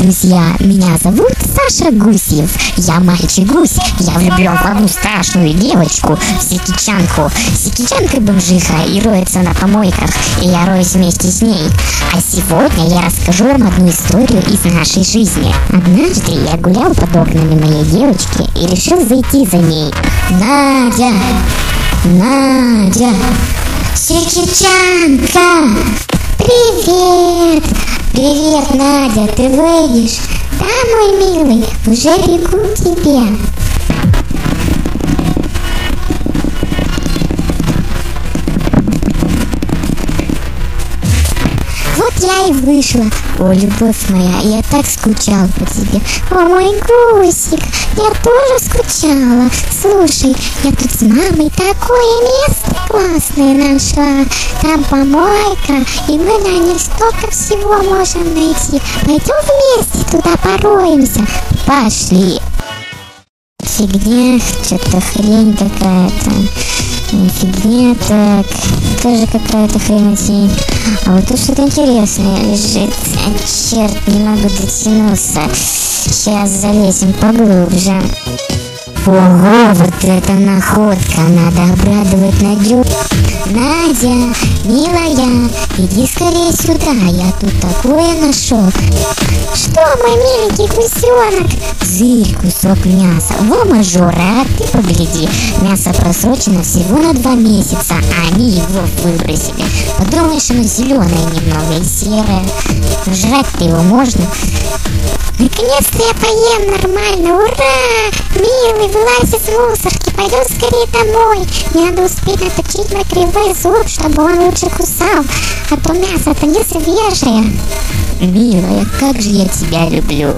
друзья, меня зовут Саша Гусев. Я мальчик-гусь, я влюблен в одну страшную девочку, Сикичанку. Сикичанка бомжиха и роется на помойках, и я роюсь вместе с ней. А сегодня я расскажу вам одну историю из нашей жизни. Однажды я гулял под окнами моей девочки и решил зайти за ней. Надя! Надя! Сикичанка! Привет! Привет, Надя, ты выйдешь? Да, мой милый, уже бегу к тебе. Вот я и вышла. О, любовь моя, я так скучал по тебе. О, мой гусик, я тоже скучала. Слушай, я тут с мамой такое место классное нашла. Там помойка, и мы на ней столько всего можем найти. Пойдем вместе туда пороемся. Пошли. Фигня, что-то хрень какая-то. Фигня, так, тоже какая-то хренотень. А вот тут что-то интересное лежит. Черт, не могу дотянуться. Сейчас залезем поглубже. Ого, вот это находка. Надо обрадовать Надю. Надя, милая, иди скорее сюда. Я тут такое нашел. Что, мой миленький гусенок? Зырь, кусок мяса. Во, мажора, а ты погляди. Мясо просрочено всего на 2 месяца, а они его выбросили. Подумаешь, оно зеленое немного и серое. Жрать-то его можно. Наконец-то я поем нормально, ура! Милый, вылазь из мусорки, пойдем скорее домой. Мне надо успеть наточить на кривой зуб, чтобы он лучше кусал, а то мясо-то не свежее. Милая, как же я тебя люблю.